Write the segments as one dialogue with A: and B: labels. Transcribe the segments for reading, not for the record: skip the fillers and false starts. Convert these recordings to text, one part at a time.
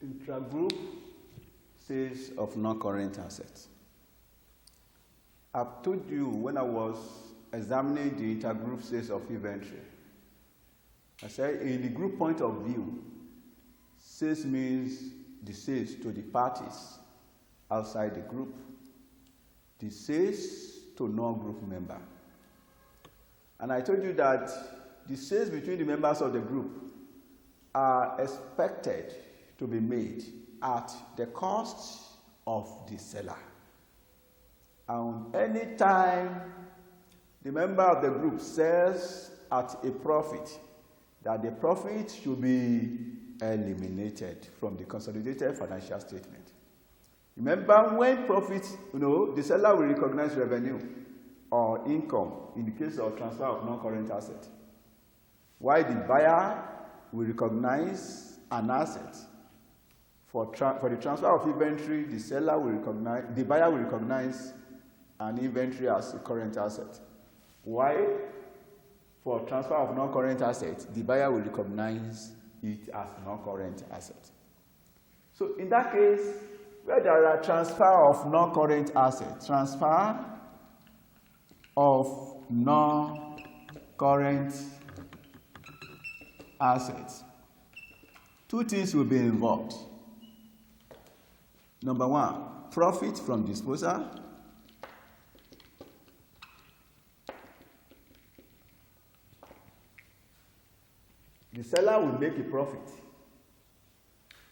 A: Intra-group sales of non-current assets. I've told you when I was examining the intergroup sales of inventory, I said in the group point of view, sales means the sales to the parties outside the group, the sales to non-group member. And I told you that the sales between the members of the group are expected to be made at the cost of the seller. And any time the member of the group sells at a profit, that the profit should be eliminated from the consolidated financial statement. Remember, when profit, the seller will recognize revenue or income in the case of transfer of non-current asset, while the buyer will recognize an asset. For the transfer of inventory, the buyer will recognize an inventory as a current asset. Why? For transfer of non-current assets, the buyer will recognize it as non-current asset. So in that case, where there are transfer of non-current assets, transfer of non-current assets, two things will be involved. Number one, profit from disposal. The seller will make a profit,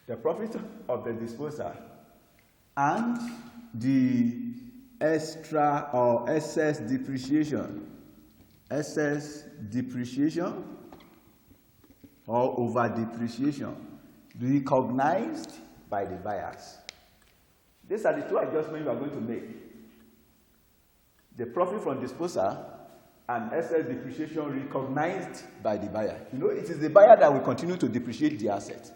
A: the profit of the disposal, and the extra or excess depreciation or over depreciation recognized by the buyers. These are the two adjustments you are going to make. The profit from disposal and excess depreciation recognized by the buyer. It is the buyer that will continue to depreciate the asset.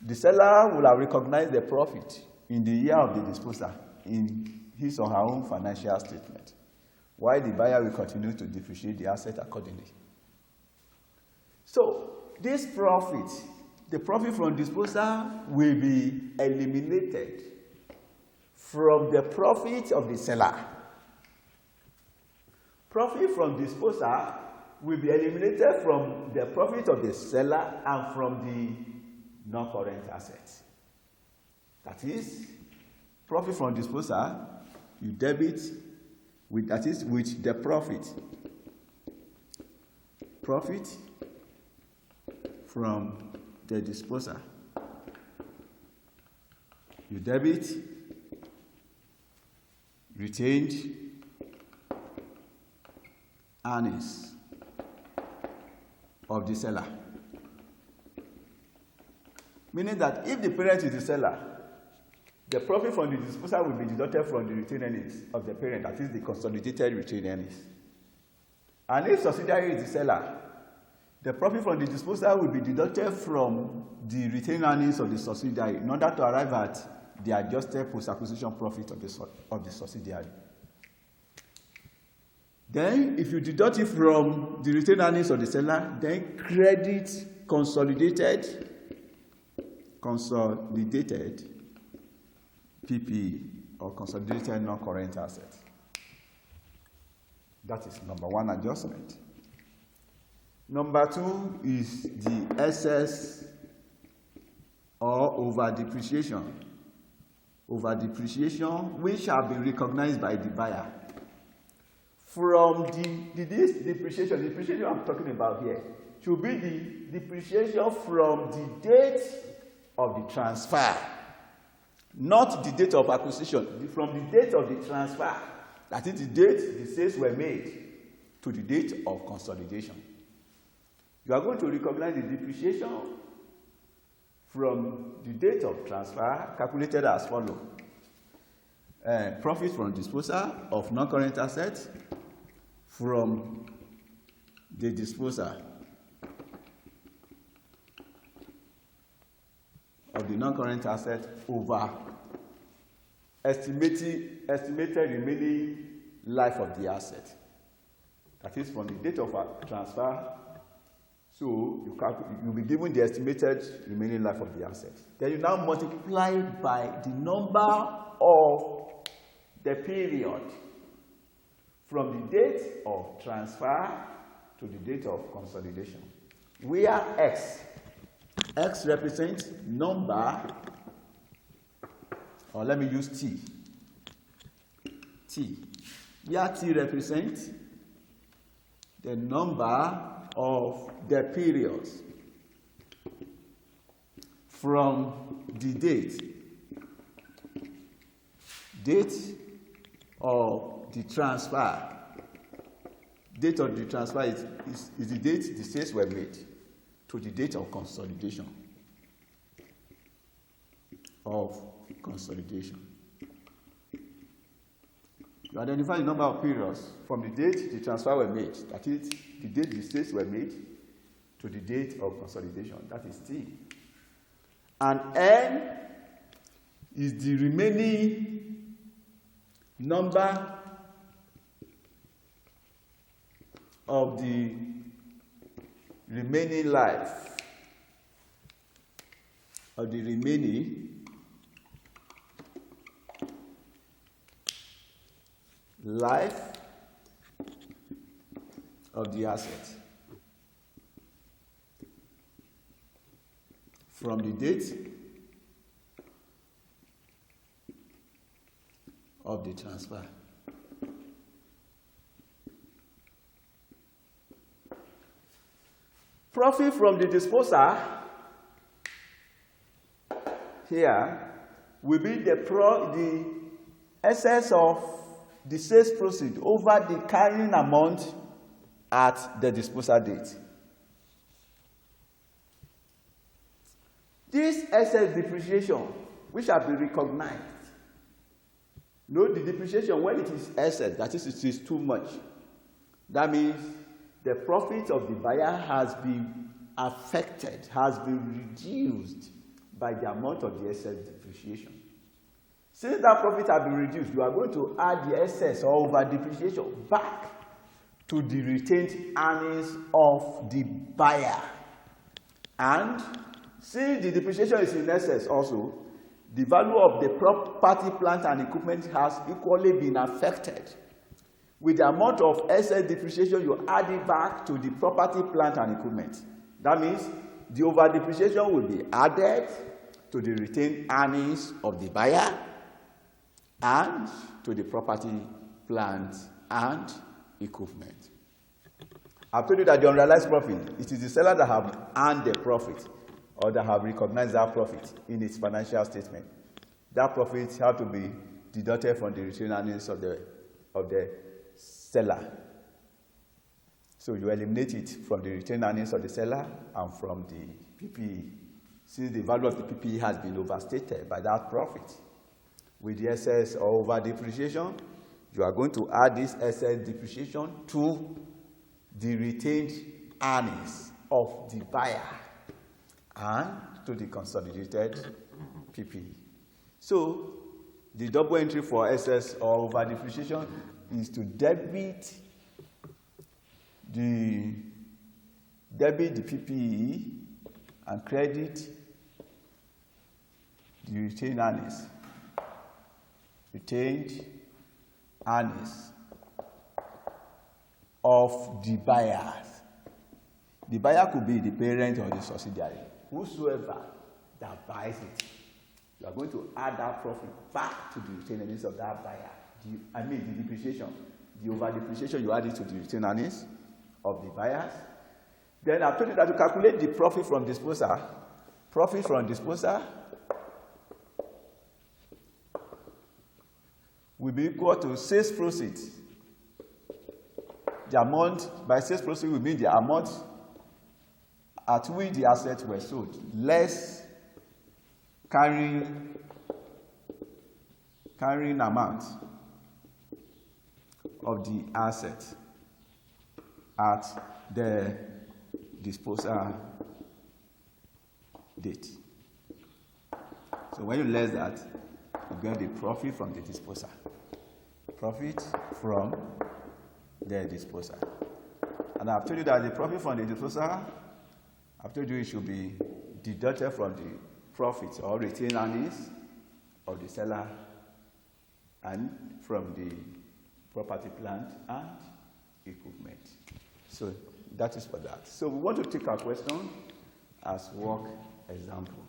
A: The seller will have recognized the profit in the year of the disposal in his or her own financial statement, while the buyer will continue to depreciate the asset accordingly. So, this profit, the profit from disposal, will be eliminated from the profit of the seller. Profit from disposal will be eliminated from the profit of the seller and from the non-current assets. That is, profit from disposal, you debit with, that is, with the profit. Profit from the disposal. You debit retained earnings of the seller. Meaning that if the parent is the seller, the profit from the disposal will be deducted from the retained earnings of the parent, that is the consolidated retained earnings. And if subsidiary is the seller, the profit from the disposal will be deducted from the retained earnings of the subsidiary in order to arrive at the adjusted post-acquisition profit of the subsidiary. Then, if you deduct it from the retained earnings of the seller, then credit consolidated PP or consolidated non-current assets. That is number one adjustment. Number two is the excess or over depreciation. Over depreciation, which shall be recognized by the buyer. From this depreciation I'm talking about here should be the depreciation from the date of the transfer, not the date of acquisition, from the date of the transfer, that is the date the sales were made, to the date of consolidation. You are going to recognize the depreciation from the date of transfer, calculated as follows. Profit from disposal of non-current assets from the disposal of the non-current asset over estimated remaining life of the asset. That is from the date of transfer So you'll be given the estimated remaining life of the asset. Then you now multiply by the number of the period from the date of transfer to the date of consolidation. Where X represents number, or let me use T. Where T represents the number of the periods from the date of the transfer. Date of the transfer is the date the sales were made to the date of consolidation. You identify the number of periods from the date the transfer were made, that is, the date the sales were made, to the date of consolidation, that is T. And N is the remaining number of the remaining life of the remaining life of the asset from the date of the transfer. Profit from the disposal here will be the excess of the sales proceed over the carrying amount at the disposal date. This excess depreciation, which shall be recognized. Note the depreciation when it is excess, that is, it is too much. That means the profit of the buyer has been affected, has been reduced by the amount of the excess depreciation. Since that profit has been reduced, you are going to add the excess or over depreciation back to the retained earnings of the buyer. And since the depreciation is in excess also, the value of the property, plant, and equipment has equally been affected. With the amount of excess depreciation, you add it back to the property, plant, and equipment. That means the over depreciation will be added to the retained earnings of the buyer and to the property, plant, and equipment. I've told you that the unrealized profit, it is the seller that have earned the profit or that have recognized that profit in its financial statement. That profit has to be deducted from the retained earnings of the seller. So you eliminate it from the retained earnings of the seller and from the PPE. Since the value of the PPE has been overstated by that profit, with the excess or over depreciation, you are going to add this excess depreciation to the retained earnings of the buyer and to the consolidated PPE. So the double entry for excess or over depreciation is to debit the PPE and credit the retained earnings. Retained earnings of the buyers. The buyer could be the parent or the subsidiary. Whosoever that buys it, you are going to add that profit back to the retained earnings of that buyer. The depreciation, the over depreciation, you add it to the retained earnings of the buyers. Then I told you that to calculate the profit from disposal. Profit from disposal will be equal to sales proceeds. The amount, by sales proceeds will mean the amount at which the assets were sold, less carrying amount of the asset at the disposal date. So when you less that, you get the profit from the disposal. Profit from the disposal. And I've told you that the profit from the disposal I've told you it should be deducted from the profits or retained earnings of the seller and from the property, plant, and equipment. So that is for that. So we want to take our question as work example.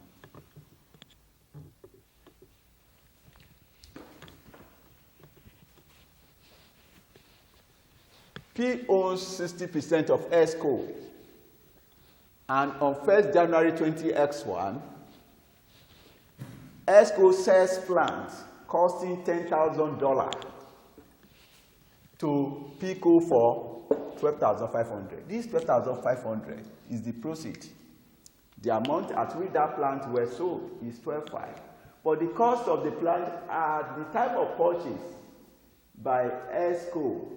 A: P owns 60% of ESCO, and on 1st January 20X1, ESCO sells plant costing $10,000 to PICO for $12,500. This $12,500 is the proceed. The amount at which that plant was sold is $12,500. But the cost of the plant at the time of purchase by ESCO,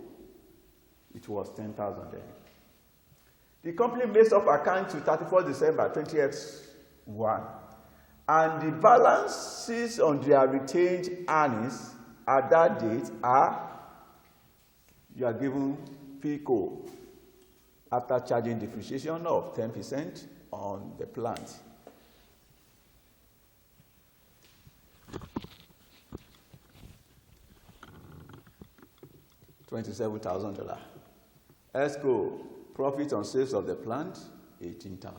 A: it was $10,000. The company makes up account to 31st December 20X1, and the balances on their retained earnings at that date are, you are given PICO after charging depreciation of 10% on the plant. $27,000. ESCO profit on sales of the plant, $18,000.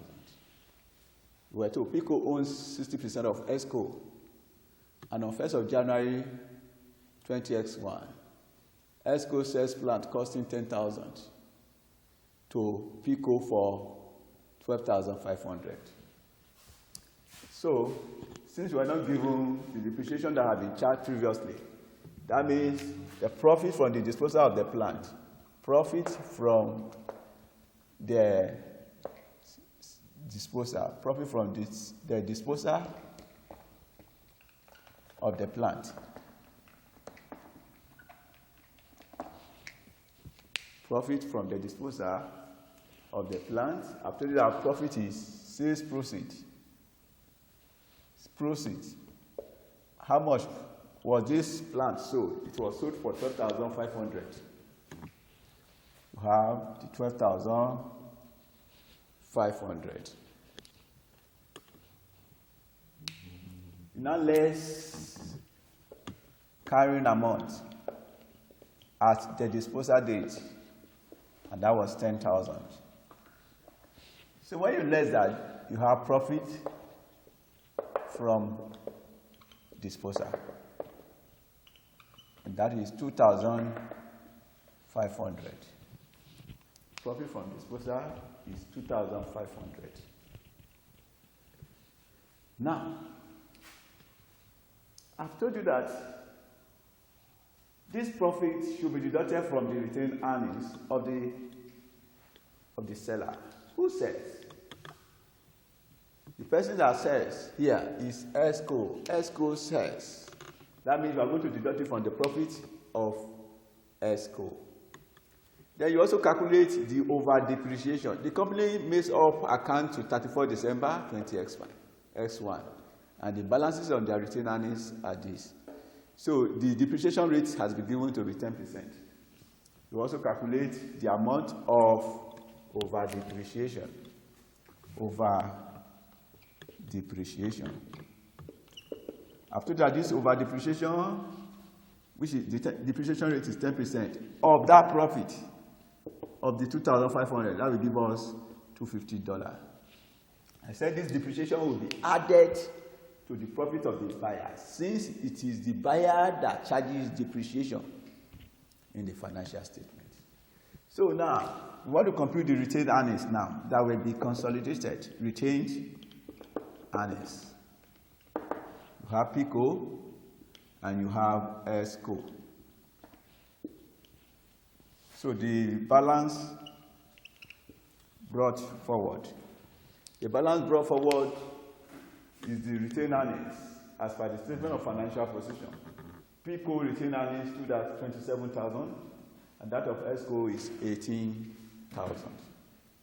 A: We were told PICO owns 60% of ESCO, and on 1st of January 20X1, ESCO sells plant costing $10,000 to PICO for $12,500. So, since we are not given the depreciation that had been charged previously, that means the profit from the disposal of the plant, profit from the disposal, profit from the disposal of the plant, profit from the disposal of the plant. I've told you that profit is sales proceed. Proceed. How much was this plant sold? It was sold for $12,500. You have the $12,500. Now less carrying amount at the disposal date, and that was $10,000. So when you less that, you have profit from disposal, and that is $2,500. Profit from disposal is $2,500. Now, I've told you that this profit should be deducted from the retained earnings of the seller. Who sells? The person that sells here is ESCO. ESCO sells. That means we are going to deduct it from the profit of ESCO. Then you also calculate the over depreciation. The company makes up account to 31st December 20X1, and the balances on their retained earnings are this. So the depreciation rate has been given to be 10%. You also calculate the amount of over depreciation. After that, this over depreciation, which is the depreciation rate is 10% of that profit of the $2,500, that will give us $250. I said this depreciation will be added to the profit of the buyer, since it is the buyer that charges depreciation in the financial statement. So now, we want to compute the retained earnings now. That will be consolidated, retained earnings. You have PICO and you have ESCO. So the balance brought forward. The balance brought forward is the retained earnings as per the statement of financial position. PICO retained earnings stood at $27,000, and that of ESCO is $18,000.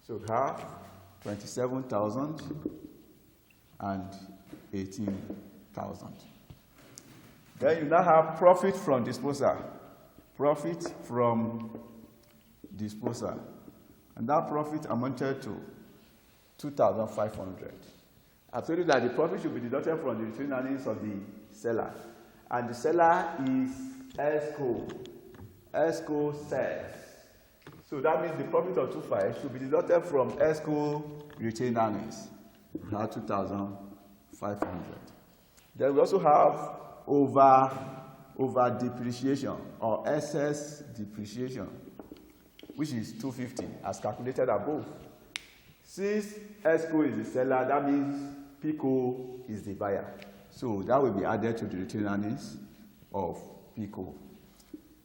A: So we have $27,000 and $18,000. Then you now have profit from disposal. Profit from disposal. And that profit amounted to 2,500. I've told you that the profit should be deducted from the retained earnings of the seller. And the seller is ESCO. ESCO sells. So that means the profit of 2,500 should be deducted from ESCO retained earnings. We have 2,500. Then we also have over depreciation or excess depreciation, which is 250 as calculated above. Since ESCO is the seller, that means PICO is the buyer. So that will be added to the retained earnings of PICO.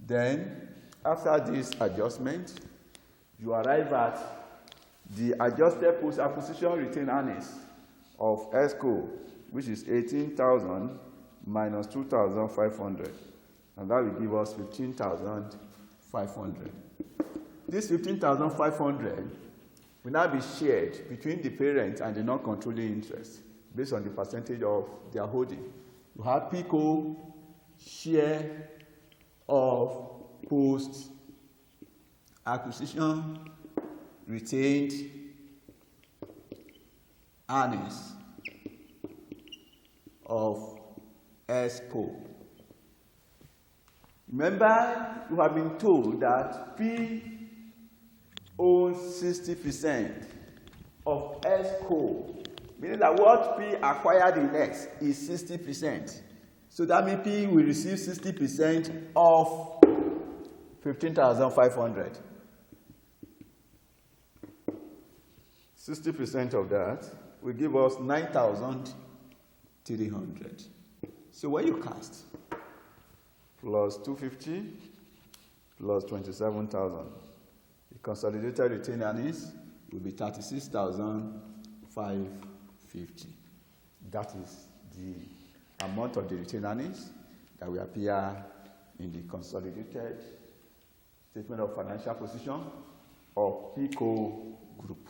A: Then, after this adjustment, you arrive at the adjusted post-acquisition retained earnings of ESCO, which is 18,000 minus 2,500. And that will give us 15,500. This 15,500 will now be shared between the parent and the non-controlling interest based on the percentage of their holding. You have PICO share of post-acquisition retained earnings of ESCO. Remember, you have been told that P owns 60% of ESCO, meaning that what P acquired in X is 60%. So that means P will receive 60% of 15,500. 60% of that will give us 9,300. So when you cast plus 250 plus 27,000, the consolidated retained earnings will be 36,550. That is the amount of the retained earnings that will appear in the consolidated statement of financial position of PICO Group.